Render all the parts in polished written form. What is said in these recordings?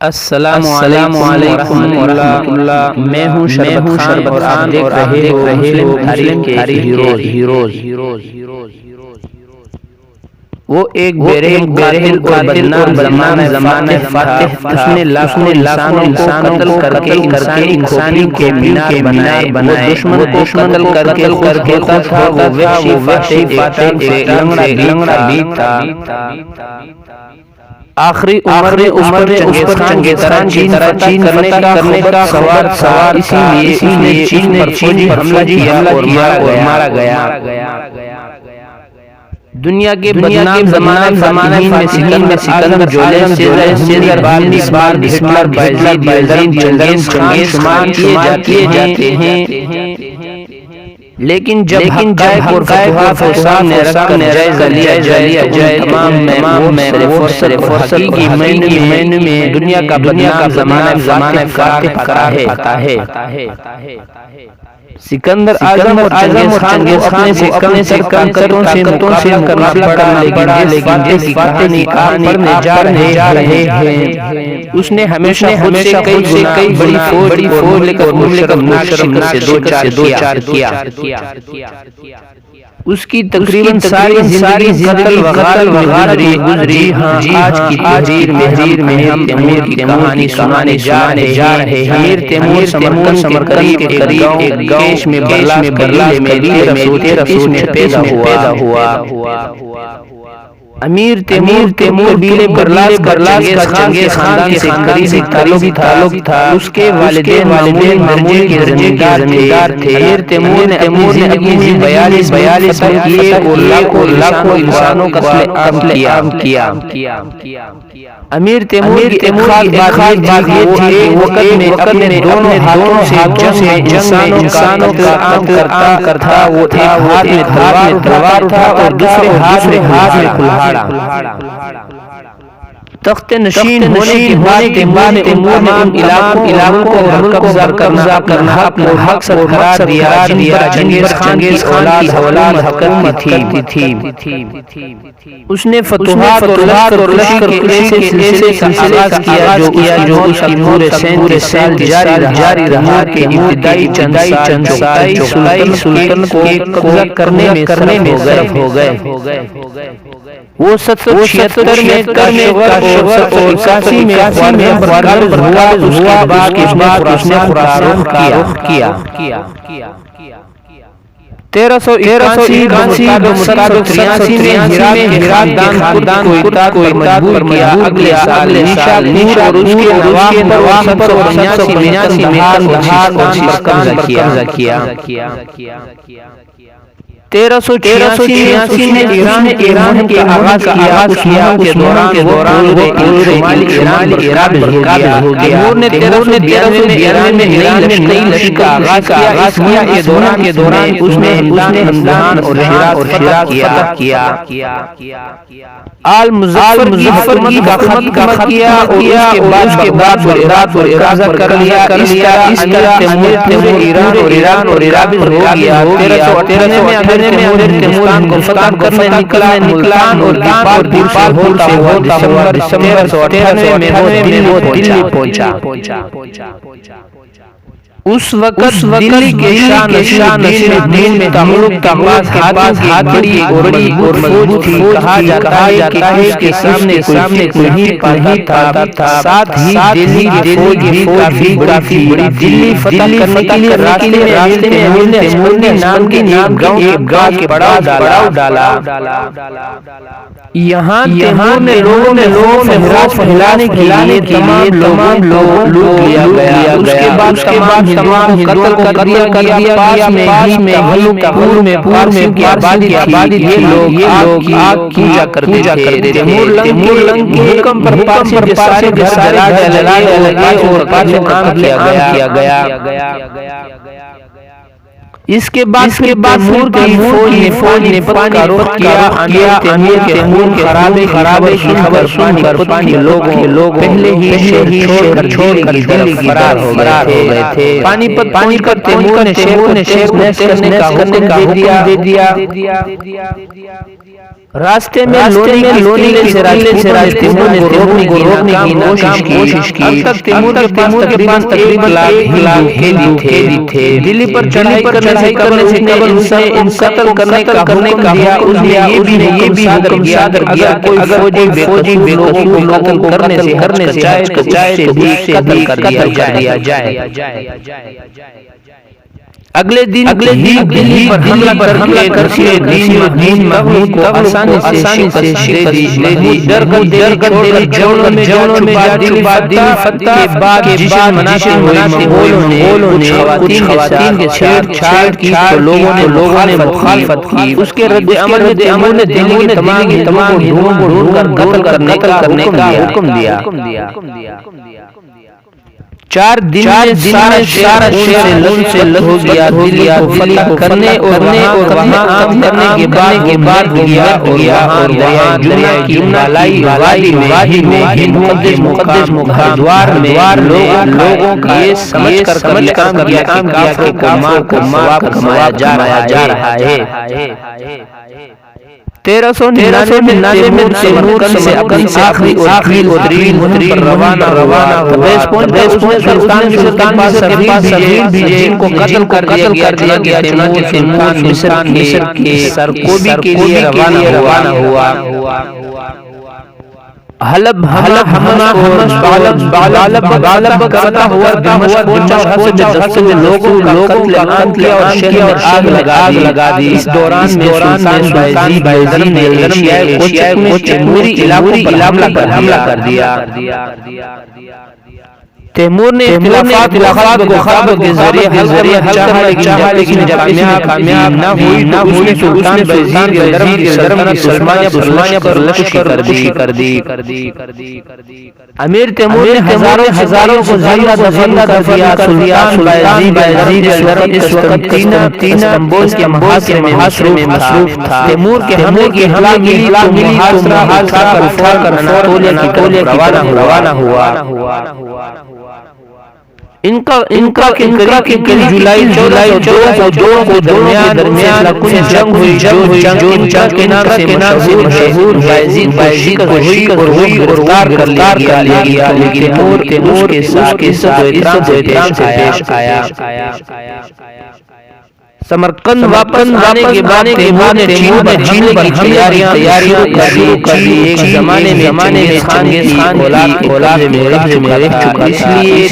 السلام علیکم ورحمۃ اللہ۔ میں ہوں شربت خان اور آپ دیکھ رہے ہو مسلم کے ہیروز۔ وہ ایک بہرحال قاتل اور بدنام زمانہ فاتح تھا۔ اس نے لاکھوں انسانوں کو قتل کر کے انسانی کے مینار بنائے۔ وہ دشمن کو قتل کر کے ہوتا تھا۔ وہ وحشی فاتح ایک لنگڑا بھی تھا۔ آخری عمر میں اس پر چنگیز خان کی طرح چین کرنے کا سوار تھا۔ اسی لیے چین پر فوجی حملہ کیا اور مارا گیا۔ دنیا کے بدنام زمانہ میں سکندر، جولیس سیزر، بال، ہٹلر، بایزید، چنگیز شمار کیے جاتے ہیں۔ لیکن جب حقائق اور فتوحات کو سامنے رکھ کر جائزہ لیا جائے تو تمام فرصت کی معنی میں دنیا کا بدنام زمانہ فاتح پاتا ہے۔ سکندر اعظم اور چنگیز خان کو اپنے سرکردوں سے مقابلہ کرنا پڑا، لیکن فاتح کی کہانی جا رہے ہیں۔ اس نے ہمیشہ خود سے کئی بڑی فوج لے کر مشرف سے دو چار کیا۔ اس کی تقریباً ساری زندگی قتل وغارت میں گزری۔ آج کی تحریر میں ہم تیمور کی کہانی سنانے جا رہے ہیں۔ امیر تیمور سمرقند کے قریب ایک گاؤں میں برلاس قبیلے میں 1333 میں پیدا ہوا۔ امیر تیمور قبیلے برلاس کا چنگیز خان کے قریبی تعلق تھا۔ اس کے والدین معمولی کے زمیندار تھے۔ امیر تیمور نے اپنی زندگی 42 کیے اور لاکھوں انسانوں کا قتل عام کیا۔ امیر تیمور کی ایک خاص بات یہ تھی کہ وقت میں اپنے دونوں ہاتھوں سے انسانوں کا عام کرتا۔ وہ ایک ہاتھ میں تلوار تھا اور دوسرے ہاتھ میں کلہاڑا۔ تخت نشین ہونے کے بعد تیمور نے ان علاقوں کو قبضہ کرنا حق سے قرار دیا۔ چنگیز خان کی اولاد حکومت تھی۔ اس نے فتوحات اور لشکر کشی کے سلسلے کا آغاز کیا جو اس کی پورے 37 سال جاری رہا۔ کہ ابتدائی چند سال سلطنت کو قبضہ کرنے میں صرف ہو گئے۔ وہ 776 میں اور 81 میں خوارزم ہوا۔ اس کے بعد اس نے خراسان کا رخ کیا۔ 1381 کے مطابق 83 میں ہرات خاندان کو مجبور کیا۔ اگلے سال نیشاپور اور اس کے نواح پر 789 میں کندہار پر قبضہ کیا۔ 1386 میں ایران کے آغاز کیا۔ اس مہم کے دوران وہ شمالی ایران پر قابض ہو گیا۔ تیمور نے 1392 میں نئی لشکر کا آغاز کیا۔ اس مہم کے دوران اس نے ہمدان اور شیراز فتح کیا۔ آل مظفر کی حکومت کا خاتمہ کیا اور اس کے بعد بغداد اور قبضہ کر لیا۔ اس طرح تیمور ایران اور عراق پر ہو گیا۔ 1398 میں تیمور کو فتح کرنے نکلا اور دیپال سے ہوتا ہوا دسمبر 1398 میں وہ دلی پہنچا۔ اس وقت دلی کے شاہ نصیر الدین میں تغلق کے پاس ہاتھی بڑی اور مضبوط تھی۔ کہا جاتا ہے کہ اس کے سامنے کوئی نہیں پاتا تھا۔ ساتھ ہی دلی کی فوج بھی کافی بڑی تھی۔ دلی فتح کرنے کے راستے میں تیمور نے ہسپندی نام کے ایک گاؤں کے پڑاؤ ڈالا۔ یہاں تیمور نے لوگوں میں خوف پھیلانے کے لیے تمام لوگوں لوٹ لیا گیا۔ اس کے بعد تمام قتل کر دیا گیا۔ پاس میں تغلق میں پارسیوں کی آبادی تھی۔ یہ لوگ آگ پوجا کرتے تھے۔ تیمور لنگ کے حکم پر پارسی کے سارے گھر جلائے اور پاچے عام کیا گیا۔ اس کے بعد تیمور کی فوج نے فتح کا رخ کیا۔ تیمور کے خرابے کی خبر سن کر پانی لوگ پہلے ہی شہر چھوڑ کر دلی کی طرف فرار ہو گئے تھے۔ پانی پت کر تیمور نے شہر کو کرنے کا حکم دے دیا۔ راستے میں لونے کے راجپوتوں نے تیمور کو روکنے کی ناکام کوشش کی۔ اب تک تیمور کے پاس تقریباً 1 لاکھ قیدی تھے۔ دلی پر چڑھائی کرنے سے قبل اس نے ان قتل کرنے کا حکم دیا۔ اس نے یہ بھی حکم صادر کیا کہ اگر کوئی فوجی بے قصور لوگوں کو قتل کرنے سے ہچکچائے تو اسے قتل کر دیا جائے۔ اگلے دن دلی پر حملہ کر کے دین محمود کو آسانی سے شکست دے دی۔ ڈر کر جنگلوں میں دلی فتح کے بعد جشن مناتے ہوئے منگولوں نے کچھ خواتین کے چھیڑ چھاڑ کی تو لوگوں نے مخالفت کی۔ اس کے رد عمل میں تیمور نے دلی کے تمام ہندوؤں کو ڈھونڈ کر قتل کرنے کا حکم دیا۔ 4 دن میں سارا شہر خون سے لت ہو گیا۔ دلی کو فتح کرنے اور وہاں عام کرنے کے بعد گیا اور وہاں دریائے جمنا کی وادی میں مقدس ہردوار میں لوگوں کا یہ سمجھ کر کام کیا کہ کافروں کو مار کر ثواب کمایا جا رہا ہے۔ 1399 میں تیمور سمرقند سے اپنی آخری اور ترین مہم پر روانہ تبریز پہنچ سلطان کے پاس سفیر بھیجے جن کو قتل کر دیا گیا۔ تیمور مصر کے سرکوبی کے لیے روانہ ہوا۔ حلب کرتا ہوا دمشق پہنچا میں لوگوں کا قتل کیا اور شہر میں آگ لگا دی۔ اس دوران میں سلطان بائزید نے ایشیائے کوچک میں تیموری علاقوں پر حملہ کر دیا۔ تیمور نے اختلافات کو خوابوں کے ذریعے حل کرنا چاہا لیکن جب کامیاب نہ ہوئی تو اس نے سلطان بائزید کے درم کی سلمانیہ پر لشکر کر دی۔ امیر تیمور نے ہزاروں کو زندہ کر دیا۔ سلطان بائزید اس وقت استنبول کے محاصرے میں مصروف تھا۔ تیمور کے حملے کی اطلاع ملی تو محاصرہ اٹھا کر اناطولیہ کی طرف روانہ ہوا۔ انقرہ کے قریب جولائی 1402 کو درمیان جنگ ہوئی جو انقرہ کے نام سے مشہور بائزید کو ہوئی اور گرفتار کر لیا گیا لیکن تیمور کے ساتھ عزت و احترام سے پیش آیا۔ سمرقند واپس آنے کے بعد تیمور نے چین پر تیاریاں شروع کر دی۔ ایک زمانے میں چنگیز خان کی اولاد میں رہ چکا اس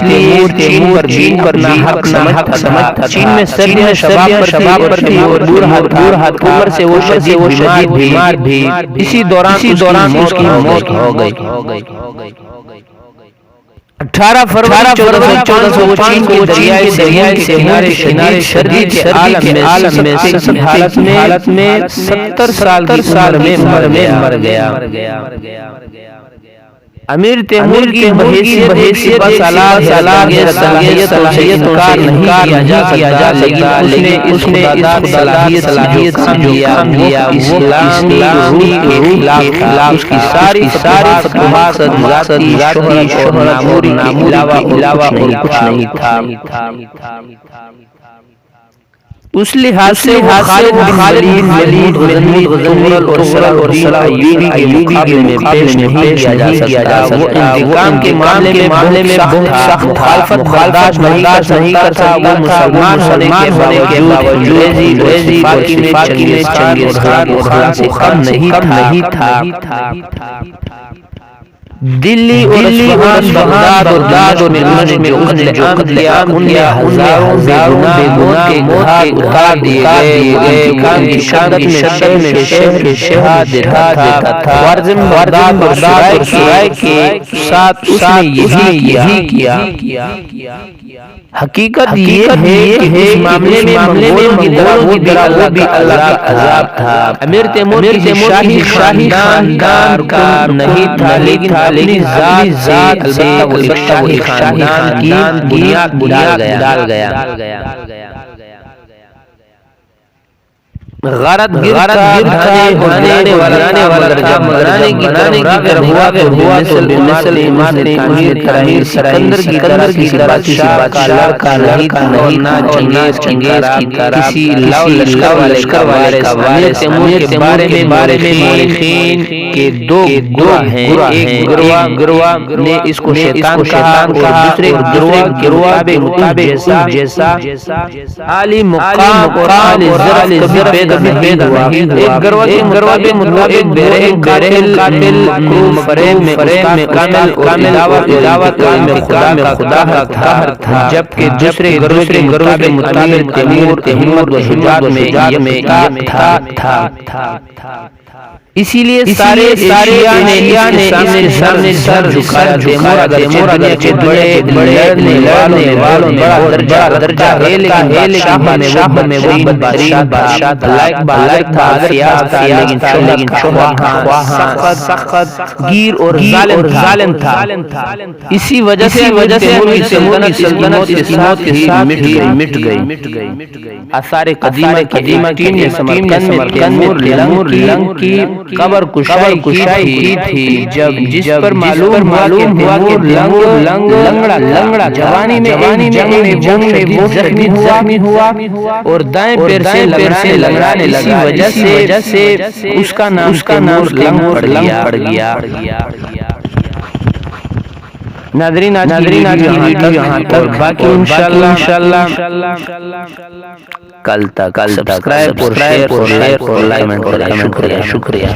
لیے تیمور چین پر نہ حق سمجھتا۔ چین میں سردیاں شباب پر تھی اور بور ہاتھ عمر سے وہ شدید بیمار بھی۔ اسی دوران اس کی موت ہو گئی۔ 18 فروری 1405 کو چین کے دریائے کے کنارے شدید عالم میں سخت حالت میں 70 سال کی عمر میں مر گیا۔ امیر تیمور کی بحیثیت سالار صلاحیت انکار نہیں کیا جا سکتا لیکن اس نے اس صلاحیت سے جو کام لیا وہ اسلامی کے خلاف تھا۔ اس کی ساری فتوحات ذاتی شہرت اور ناموری علاوہ اور کچھ نہیں تھا۔ اس لحاظ سے خالد بن ولید غزنوی اور صلاح الدین ایوبی کے مقابلے میں پیش نہیں کیا جا سکتا۔ وہ انتقام کے معاملے میں بہت سخت مخالفت برداشت نہیں کرتا۔ وہ مسلمان ہونے کے باوجود انگریزی اور صفاتی میں چنگیز خان سے کم نہیں تھا۔ دلی اور اصفہان بغداد اور دمشق میں اس نے جو قتل عام کیا ہزاروں بے گناہ کے گھات اتار دیے گئے۔ انتقام کی شدت میں شہر کے شہاد دیتا تھا۔ خوارزم بغداد اور سرائے کے ساتھ اس نے یہی کیا۔ حقیقت یہ ہے کہ اس معاملے میں منگولوں کی طرح وہ بھی اللہ کا عذاب تھا۔ امیر تیمور کی شاہی خاندان کار نہیں تھا لیکن اپنی ذات سے البتہ وہ شاہی خاندان کی بنیاد ڈال گیا۔ غارت گر بنانے والا تھا مدرانے کی طرف ہوا تو بمثل امام تعمیر سکندر کی طرح کسی بادشاہ کا نہیں تھا اور نہ چنگیز کی طرح کسی لاؤ لشکر والے کا وارث تیمور کے بارے میں مورخین کے دو گروہ ہیں، ایک گروہ نے اس کو شیطان کہا اور دوسرے گروہ کے مطابق جیسا عالی مقام اور عالی ظرف کبھی پیدا نہیں ہوا۔ ایک گروہ کے مطابق قاتل فریب میں کامل علاوت میں خدا کا تھا، جبکہ دوسرے گروہ کے مطابق تیمور ہمت و شجاعت میں یکتا تھا۔ اسی لیے سارے شیعہ نے اس کے سامنے سر جھکایا۔ تیمور اگرچہ کے بڑے لڑنے والوں میں بڑا درجہ ہے، لیکن شاہ میں وہ بادشاہ تھا، لائق تھا، لیکن شوہر سخت گیر اور ظالم تھا۔ اسی وجہ سے تیمور کی سلطنت اس موت کے ساتھ مٹ گئی۔ آثار قدیمہ کی سمرقند میں تیمور لنگ کی قبر کشائی کی تھی، جس پر معلوم ہوا کہ تیمور لنگڑا جوانی میں جنگ میں وہ زخمی ہوا اور دائیں پیر سے لنگڑانے لگا، اسی وجہ سے اس کا نام لنگ پڑ گیا۔ ناظرین یہاں تک، باقی انشاءاللہ کل تک۔ سبسکرائب اور شیئر اور لائک، شکریہ۔